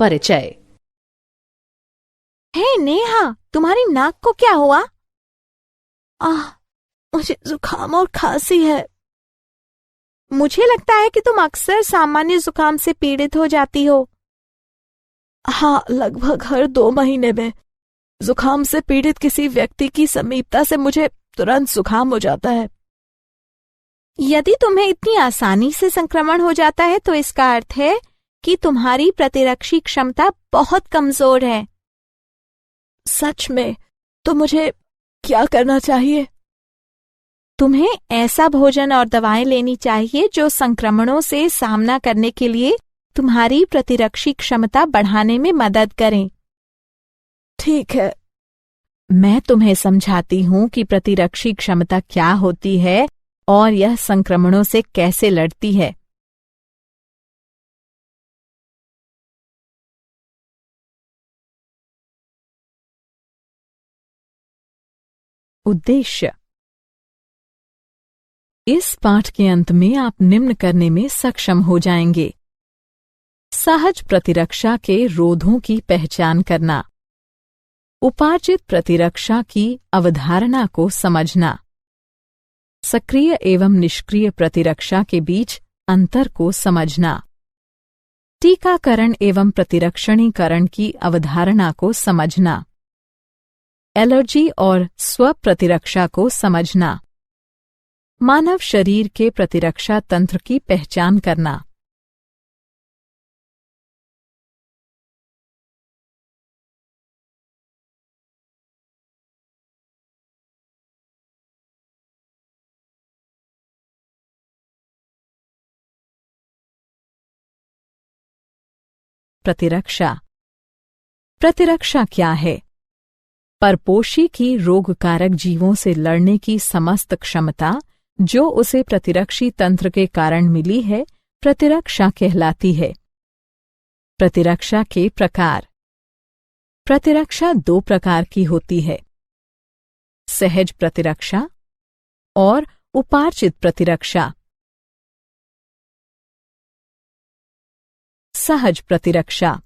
परिचय। हे नेहा, तुम्हारी नाक को क्या हुआ? मुझे जुकाम और खांसी है। मुझे लगता है कि तुम अक्सर सामान्य जुकाम से पीड़ित हो जाती हो। हाँ, लगभग हर 2 महीने में जुकाम से पीड़ित किसी व्यक्ति की समीपता से मुझे तुरंत जुकाम हो जाता है। यदि तुम्हें इतनी आसानी से संक्रमण हो जाता है तो इसका अर्थ है कि तुम्हारी प्रतिरक्षी क्षमता बहुत कमजोर है। सच में? तो मुझे क्या करना चाहिए? तुम्हें ऐसा भोजन और दवाएं लेनी चाहिए जो संक्रमणों से सामना करने के लिए तुम्हारी प्रतिरक्षी क्षमता बढ़ाने में मदद करें। ठीक है। मैं तुम्हें समझाती हूँ कि प्रतिरक्षी क्षमता क्या होती है और यह संक्रमणों से कैसे लड़ती है। उद्देश्य। इस पाठ के अंत में आप निम्न करने में सक्षम हो जाएंगे। सहज प्रतिरक्षा के रोधों की पहचान करना, उपार्जित प्रतिरक्षा की अवधारणा को समझना, सक्रिय एवं निष्क्रिय प्रतिरक्षा के बीच अंतर को समझना, टीकाकरण एवं प्रतिरक्षणीकरण की अवधारणा को समझना, एलर्जी और स्व प्रतिरक्षा को समझना, मानव शरीर के प्रतिरक्षा तंत्र की पहचान करना। प्रतिरक्षा। प्रतिरक्षा क्या है? परपोषी की रोगकारक जीवों से लड़ने की समस्त क्षमता जो उसे प्रतिरक्षी तंत्र के कारण मिली है, प्रतिरक्षा कहलाती है। प्रतिरक्षा के प्रकार। प्रतिरक्षा 2 प्रकार की होती है, सहज प्रतिरक्षा और उपार्जित प्रतिरक्षा। सहज प्रतिरक्षा।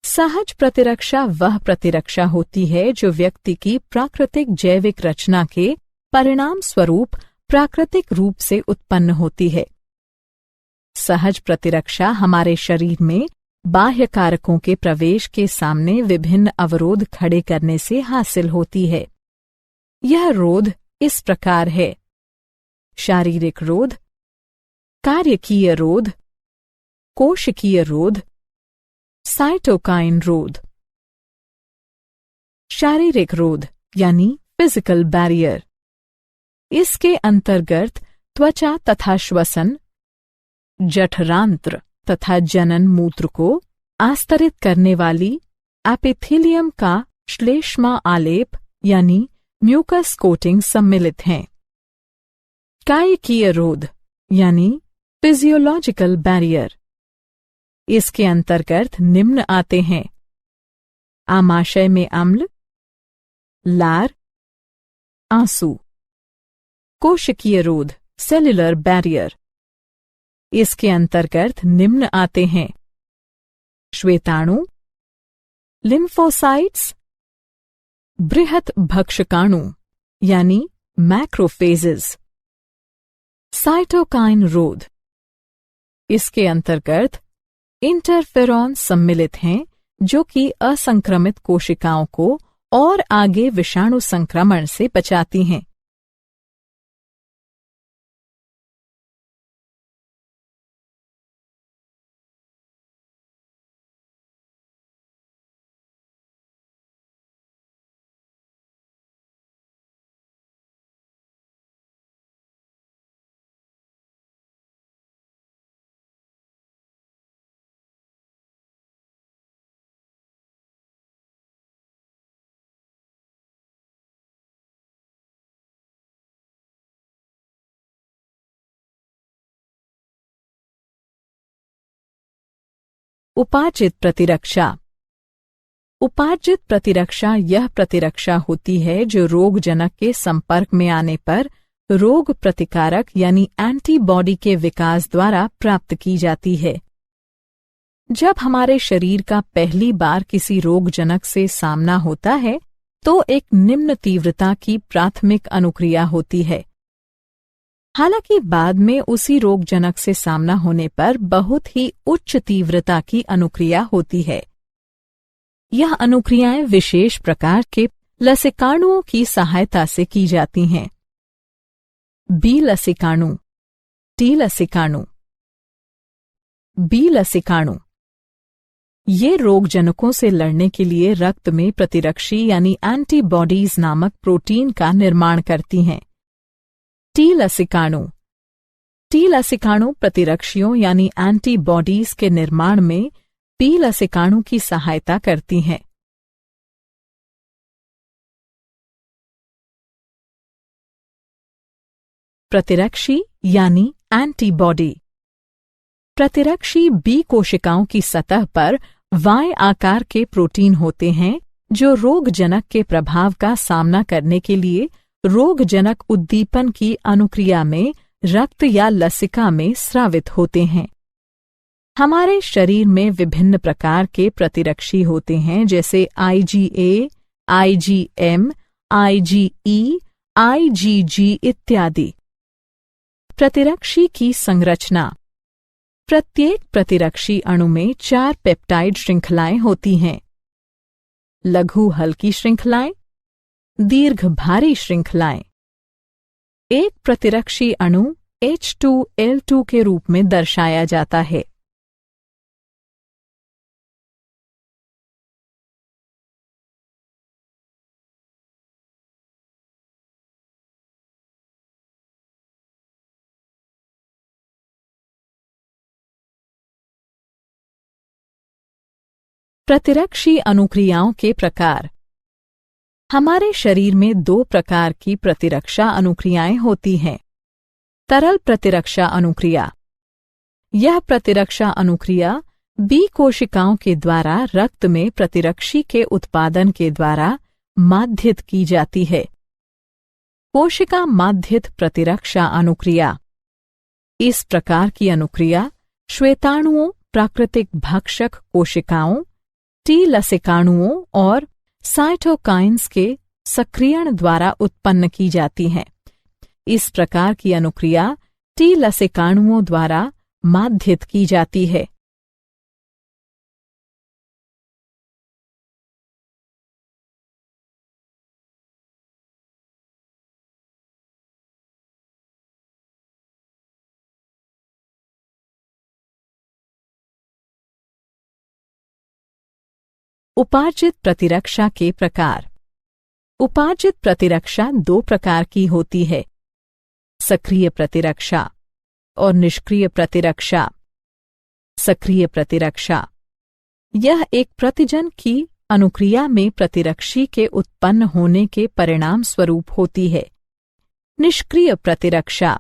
सहज प्रतिरक्षा वह प्रतिरक्षा होती है जो व्यक्ति की प्राकृतिक जैविक रचना के परिणाम स्वरूप प्राकृतिक रूप से उत्पन्न होती है। सहज प्रतिरक्षा हमारे शरीर में बाह्य कारकों के प्रवेश के सामने विभिन्न अवरोध खड़े करने से हासिल होती है। यह रोध इस प्रकार है: शारीरिक रोध, कार्यकीय रोध, कोशिकीय रोध, साइटोकाइन रोध। शारीरिक रोध यानी फिजिकल बैरियर। इसके अंतर्गत त्वचा तथा श्वसन, जठरांत्र तथा जनन मूत्र को आस्तरित करने वाली एपिथेलियम का श्लेष्मा आलेप यानी म्यूकस कोटिंग सम्मिलित हैं। कायिकीय रोध यानी फिजियोलॉजिकल बैरियर। इसके अंतर्गत निम्न आते हैं: आमाशय में अम्ल, लार, आंसू। कोशिकीय रोध सेल्युलर बैरियर। इसके अंतर्गत निम्न आते हैं: श्वेताणु, लिम्फोसाइट्स, बृहत भक्षकाणु यानी मैक्रोफेजेस। साइटोकाइन रोध। इसके अंतर्गत इंटरफेरॉन सम्मिलित हैं जो कि असंक्रमित कोशिकाओं को और आगे विषाणु संक्रमण से बचाती हैं। उपार्जित प्रतिरक्षा। उपार्जित प्रतिरक्षा यह प्रतिरक्षा होती है जो रोगजनक के संपर्क में आने पर रोग प्रतिकारक यानी एंटीबॉडी के विकास द्वारा प्राप्त की जाती है। जब हमारे शरीर का पहली बार किसी रोगजनक से सामना होता है तो एक निम्न तीव्रता की प्राथमिक अनुक्रिया होती है। हालांकि बाद में उसी रोगजनक से सामना होने पर बहुत ही उच्च तीव्रता की अनुक्रिया होती है। यह अनुक्रियाएं विशेष प्रकार के लसिकाणुओं की सहायता से की जाती हैं। बी लसिकाणु, टी लसिकाणु। बी लसिकाणु ये रोगजनकों से लड़ने के लिए रक्त में प्रतिरक्षी यानी एंटीबॉडीज नामक प्रोटीन का निर्माण करती हैं। टी लसिकाणु, टी लसिकाणु प्रतिरक्षियों यानी एंटीबॉडीज के निर्माण में बी लसिकाणु की सहायता करती हैं। प्रतिरक्षी यानी एंटीबॉडी। प्रतिरक्षी बी कोशिकाओं की सतह पर वाय आकार के प्रोटीन होते हैं जो रोगजनक के प्रभाव का सामना करने के लिए रोगजनक उद्दीपन की अनुक्रिया में रक्त या लसिका में स्रावित होते हैं। हमारे शरीर में विभिन्न प्रकार के प्रतिरक्षी होते हैं जैसे IgA, IgM, IgE, IgG इत्यादि। प्रतिरक्षी की संरचना। प्रत्येक प्रतिरक्षी अणु में 4 पेप्टाइड श्रृंखलाएं होती हैं। लघु हल्की श्रृंखलाएं, दीर्घ भारी श्रृंखलाएं। एक प्रतिरक्षी अणु H2L2 के रूप में दर्शाया जाता है। प्रतिरक्षी अनुक्रियाओं के प्रकार। हमारे शरीर में 2 प्रकार की प्रतिरक्षा अनुक्रियाएं होती हैं। तरल प्रतिरक्षा अनुक्रिया। यह प्रतिरक्षा अनुक्रिया बी कोशिकाओं के द्वारा रक्त में प्रतिरक्षी के उत्पादन के द्वारा माध्यित की जाती है। कोशिका माध्यित प्रतिरक्षा अनुक्रिया। इस प्रकार की अनुक्रिया श्वेताणुओं, प्राकृतिक भक्षक कोशिकाओं, टी लसिकाणुओं और साइटोकाइन्स के सक्रियण द्वारा उत्पन्न की जाती हैं। इस प्रकार की अनुक्रिया टी लसिकाणुओं द्वारा माध्यित की जाती है। उपार्जित प्रतिरक्षा के प्रकार। उपार्जित प्रतिरक्षा 2 प्रकार की होती है, सक्रिय प्रतिरक्षा और निष्क्रिय प्रतिरक्षा। सक्रिय प्रतिरक्षा यह एक प्रतिजन की अनुक्रिया में प्रतिरक्षी के उत्पन्न होने के परिणाम स्वरूप होती है। निष्क्रिय प्रतिरक्षा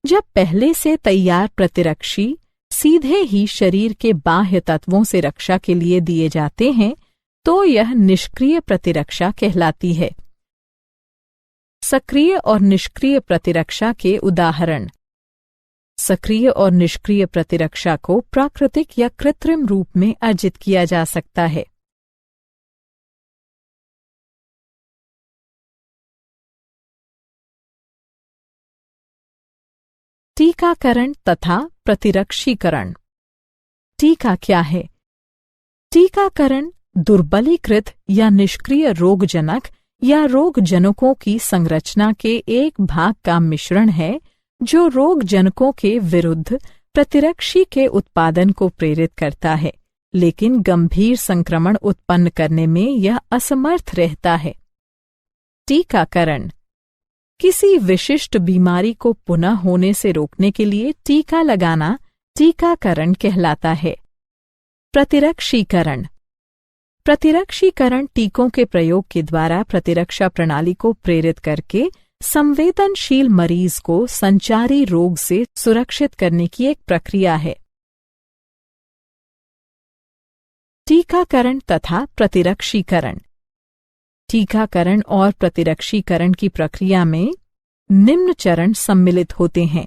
जब पहले से तैयार प्रतिरक्षी सीधे ही शरीर के बाह्य तत्वों से रक्षा के लिए दिए जाते हैं तो यह निष्क्रिय प्रतिरक्षा कहलाती है। सक्रिय और निष्क्रिय प्रतिरक्षा के उदाहरण। सक्रिय और निष्क्रिय प्रतिरक्षा को प्राकृतिक या कृत्रिम रूप में अर्जित किया जा सकता है। टीकाकरण तथा प्रतिरक्षीकरण। टीका क्या है? टीकाकरण दुर्बलीकृत या निष्क्रिय रोगजनक या रोगजनकों की संरचना के एक भाग का मिश्रण है जो रोगजनकों के विरुद्ध प्रतिरक्षी के उत्पादन को प्रेरित करता है, लेकिन गंभीर संक्रमण उत्पन्न करने में यह असमर्थ रहता है। टीकाकरण किसी विशिष्ट बीमारी को पुनः होने से रोकने के लिए टीका लगाना टीकाकरण कहलाता है। प्रतिरक्षीकरण प्रतिरक्षीकरण टीकों के प्रयोग के द्वारा प्रतिरक्षा प्रणाली को प्रेरित करके संवेदनशील मरीज को संचारी रोग से सुरक्षित करने की एक प्रक्रिया है। टीकाकरण तथा प्रतिरक्षीकरण। टीकाकरण और प्रतिरक्षीकरण की प्रक्रिया में निम्न चरण सम्मिलित होते हैं: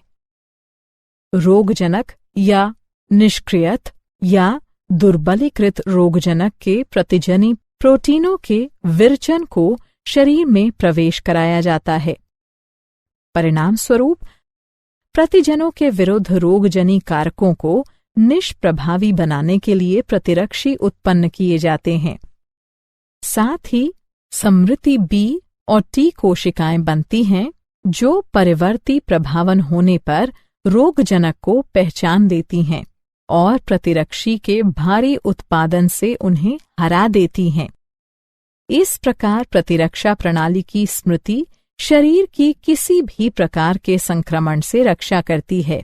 रोगजनक या निष्क्रियत या दुर्बलीकृत रोगजनक के प्रतिजनी प्रोटीनों के विरचन को शरीर में प्रवेश कराया जाता है। परिणाम स्वरूप प्रतिजनों के विरुद्ध रोगजनी कारकों को निष्प्रभावी बनाने के लिए प्रतिरक्षी उत्पन्न किए जाते हैं। साथ ही समृद्धि बी और टी कोशिकाएं बनती हैं जो परिवर्ती प्रभावन होने पर रोगजनक को पहचान देती हैं और प्रतिरक्षी के भारी उत्पादन से उन्हें हरा देती हैं। इस प्रकार प्रतिरक्षा प्रणाली की स्मृति शरीर की किसी भी प्रकार के संक्रमण से रक्षा करती है।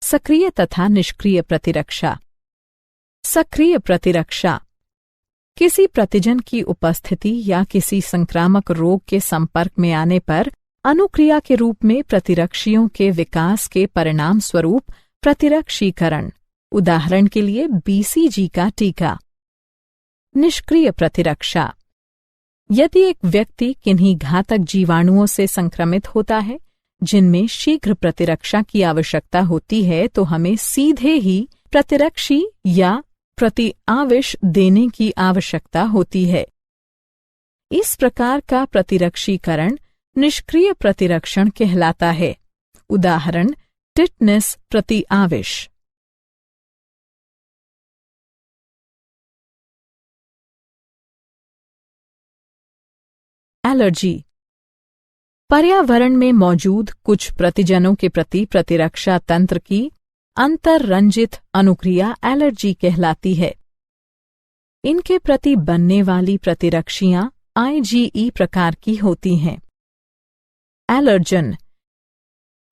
सक्रिय तथा निष्क्रिय प्रतिरक्षा। सक्रिय प्रतिरक्षा किसी प्रतिजन की उपस्थिति या किसी संक्रामक रोग के संपर्क में आने पर अनुक्रिया के रूप में प्रतिरक्षियों के विकास के परिणाम स्वरूप प्रतिरक्षीकरण, उदाहरण के लिए बीसीजी का टीका। निष्क्रिय प्रतिरक्षा यदि एक व्यक्ति किन्हीं घातक जीवाणुओं से संक्रमित होता है जिनमें शीघ्र प्रतिरक्षा की आवश्यकता होती है तो हमें सीधे ही प्रतिरक्षी या प्रतिआविष देने की आवश्यकता होती है। इस प्रकार का प्रतिरक्षीकरण निष्क्रिय प्रतिरक्षण कहलाता है। उदाहरण टिटनेस प्रतिआविष। एलर्जी पर्यावरण में मौजूद कुछ प्रतिजनों के प्रति प्रतिरक्षा तंत्र की अंतर्रंजित अनुक्रिया एलर्जी कहलाती है। इनके प्रति बनने वाली प्रतिरक्षियां IgE प्रकार की होती हैं। एलर्जन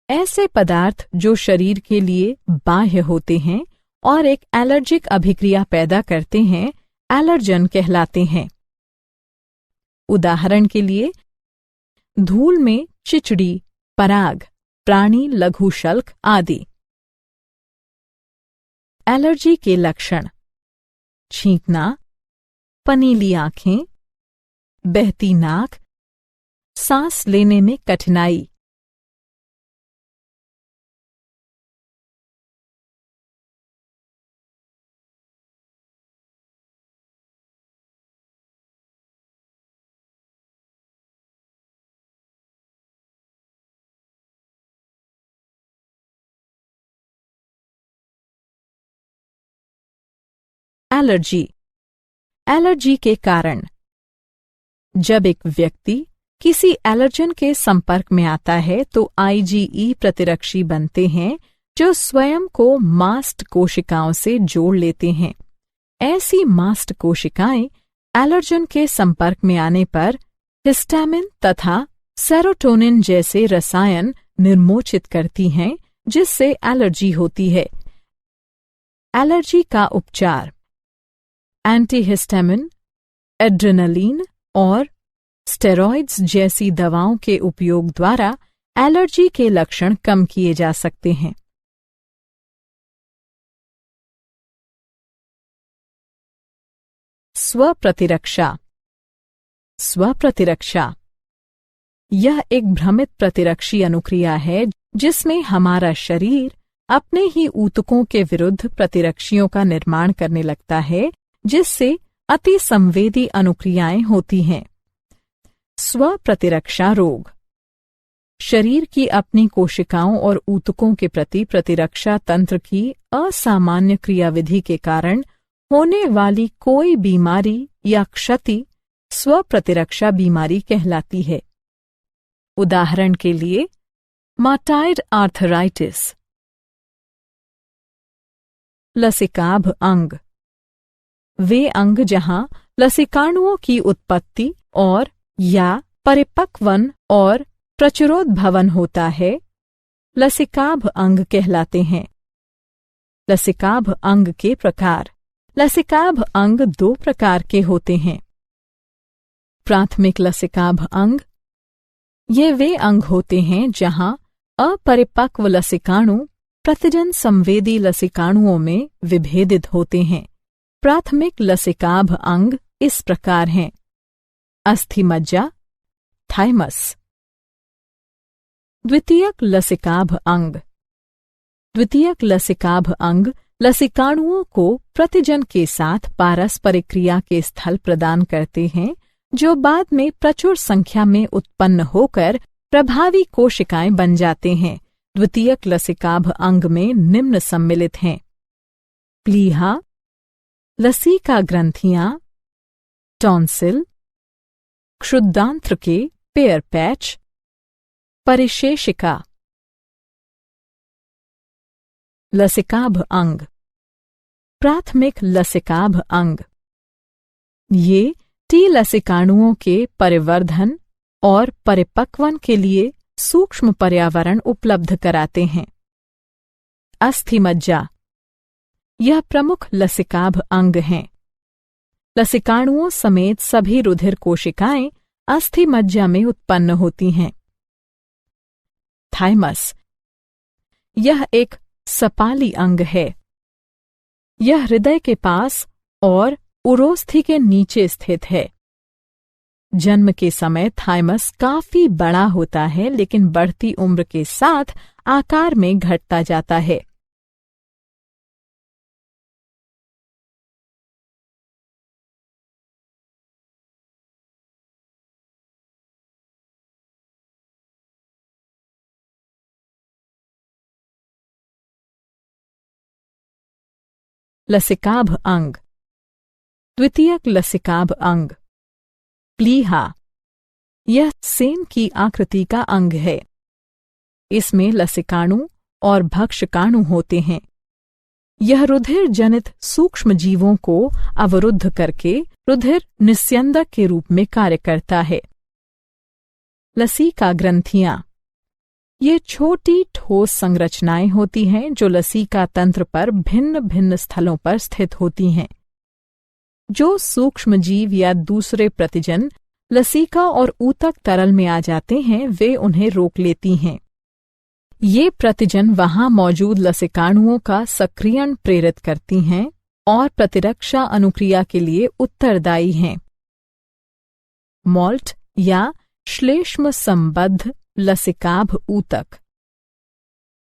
ऐसे पदार्थ जो शरीर के लिए बाह्य होते हैं और एक एलर्जिक अभिक्रिया पैदा करते हैं एलर्जन कहलाते हैं। उदाहरण के लिए धूल में चिचड़ी, पराग, प्राणी लघुशल्क आदि। एलर्जी के लक्षण छींकना, पनीली आंखें, बहती नाक, सांस लेने में कठिनाई। एलर्जी। एलर्जी के कारण जब एक व्यक्ति किसी एलर्जन के संपर्क में आता है तो IgE प्रतिरक्षी बनते हैं जो स्वयं को मास्ट कोशिकाओं से जोड़ लेते हैं। ऐसी मास्ट कोशिकाएं एलर्जन के संपर्क में आने पर हिस्टामिन तथा सेरोटोनिन जैसे रसायन निर्मोचित करती हैं जिससे एलर्जी होती है। एलर्जी का उपचार एंटीहिस्टामिन, एड्रेनलिन और स्टेरॉइड्स जैसी दवाओं के उपयोग द्वारा एलर्जी के लक्षण कम किए जा सकते हैं। स्वप्रतिरक्षा। स्वप्रतिरक्षा यह एक भ्रमित प्रतिरक्षी अनुक्रिया है जिसमें हमारा शरीर अपने ही ऊतकों के विरुद्ध प्रतिरक्षियों का निर्माण करने लगता है जिससे अति संवेदी अनुक्रियाएं होती हैं। स्वप्रतिरक्षा रोग शरीर की अपनी कोशिकाओं और ऊतकों के प्रति प्रतिरक्षा तंत्र की असामान्य क्रियाविधि के कारण होने वाली कोई बीमारी या क्षति स्वप्रतिरक्षा बीमारी कहलाती है। उदाहरण के लिए माटाइड आर्थराइटिस। लसिकाभ अंग वे अंग जहां लसिकाणुओं की उत्पत्ति और या परिपक्वन और प्रचुरोद्भवन होता है लसिकाभ अंग कहलाते हैं। लसिकाभ अंग के प्रकार। लसिकाभ अंग दो प्रकार के होते हैं। प्राथमिक लसिकाभ अंग ये वे अंग होते हैं जहां अपरिपक्व लसिकाणु प्रतिजन संवेदी लसिकाणुओं में विभेदित होते हैं। प्राथमिक लसिकाभ अंग इस प्रकार हैं: अस्थिमज्जा, थाइमस। द्वितीयक लसिकाभ अंग। द्वितीयक लसिकाभ अंग लसिकाणुओं को प्रतिजन के साथ पारस्परिक क्रिया के स्थल प्रदान करते हैं, जो बाद में प्रचुर संख्या में उत्पन्न होकर प्रभावी कोशिकाएं बन जाते हैं। द्वितीयक लसिकाभ अंग में निम्न सम्मिलित हैं: प्लीहा, लसिका ग्रंथियां, टॉन्सिल, क्षुद्रांत्र के पेयर पैच, परिशेषिका। लसिकाभ अंग। प्राथमिक लसिकाभ अंग। ये टी लसिकाणुओं के परिवर्धन और परिपक्वन के लिए सूक्ष्म पर्यावरण उपलब्ध कराते हैं। अस्थि मज्जा। यह प्रमुख लसिकाभ अंग हैं। लसिकाणुओं समेत सभी रुधिर कोशिकाएं अस्थि मज्जा में उत्पन्न होती हैं। थाइमस। यह एक सपाली अंग है। यह हृदय के पास और उरोस्थि के नीचे स्थित है। जन्म के समय थाइमस काफी बड़ा होता है, लेकिन बढ़ती उम्र के साथ आकार में घटता जाता है। लसिकाभ अंग। द्वितीयक लसिकाभ अंग। प्लीहा। यह सेन की आकृति का अंग है। इसमें लसिकाणु और भक्षकाणु होते हैं। यह रुधिर जनित सूक्ष्म जीवों को अवरुद्ध करके रुधिर निस्यंदक के रूप में कार्य करता है। लसिका ग्रंथियां। ये छोटी ठोस संरचनाएं होती हैं जो लसिका तंत्र पर भिन्न भिन्न स्थलों पर स्थित होती हैं। जो सूक्ष्म जीव या दूसरे प्रतिजन लसिका और ऊतक तरल में आ जाते हैं, वे उन्हें रोक लेती हैं। ये प्रतिजन वहां मौजूद लसिकाणुओं का सक्रियण प्रेरित करती हैं और प्रतिरक्षा अनुक्रिया के लिए उत्तरदायी हैं। मॉल्ट या श्लेष्म संबद्ध लसिकाभ ऊतक।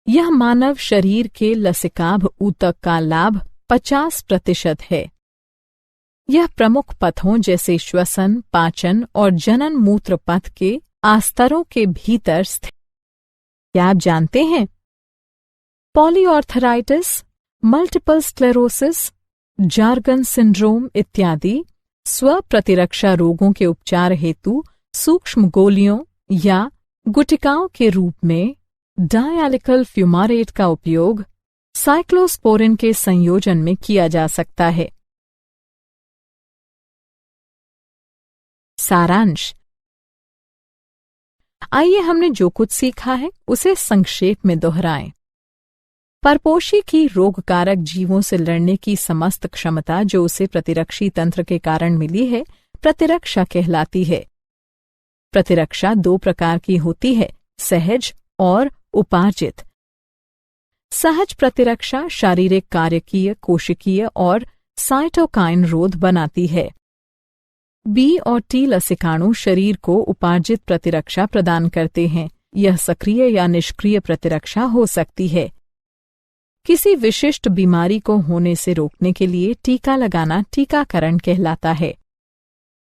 यह मानव शरीर के लसिकाभ ऊतक का लाभ 50% है। यह प्रमुख पथों जैसे श्वसन, पाचन और जनन मूत्र पथ के आस्तरों के भीतर स्थित। क्या आप जानते हैं? पॉलीऑर्थराइटिस, मल्टीपल स्क्लेरोसिस, जार्गन सिंड्रोम इत्यादि स्वप्रतिरक्षा रोगों के उपचार हेतु सूक्ष्म गोलियों या गुटिकाओं के रूप में डायलिकल फ्यूमारेट का उपयोग साइक्लोस्पोरिन के संयोजन में किया जा सकता है। सारांश। आइए हमने जो कुछ सीखा है उसे संक्षेप में दोहराएं। परपोषी की रोगकारक जीवों से लड़ने की समस्त क्षमता जो उसे प्रतिरक्षी तंत्र के कारण मिली है, प्रतिरक्षा कहलाती है। प्रतिरक्षा 2 प्रकार की होती है, सहज और उपार्जित। सहज प्रतिरक्षा शारीरिक, कार्यकीय, कोशिकीय और साइटोकाइन रोध बनाती है। बी और टी लसिकाणु शरीर को उपार्जित प्रतिरक्षा प्रदान करते हैं। यह सक्रिय या निष्क्रिय प्रतिरक्षा हो सकती है। किसी विशिष्ट बीमारी को होने से रोकने के लिए टीका लगाना टीकाकरण कहलाता है।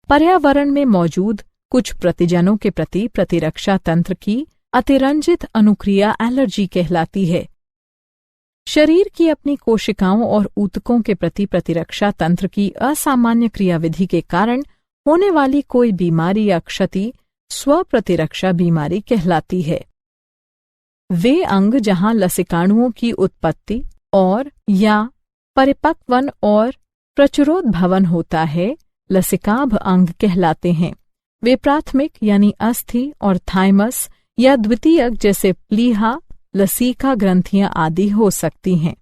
पर्यावरण में मौजूद कुछ प्रतिजनों के प्रति प्रतिरक्षा तंत्र की अतिरंजित अनुक्रिया एलर्जी कहलाती है। शरीर की अपनी कोशिकाओं और ऊतकों के प्रति प्रतिरक्षा तंत्र की असामान्य क्रियाविधि के कारण होने वाली कोई बीमारी या क्षति स्वप्रतिरक्षा बीमारी कहलाती है। वे अंग जहां लसिकाणुओं की उत्पत्ति और या परिपक्वन और प्रचुरोद्भवन होता है, लसिकाभ अंग कहलाते हैं। वे प्राथमिक यानी अस्थि और थाइमस या द्वितीयक जैसे प्लीहा, लसिका ग्रंथियां आदि हो सकती हैं।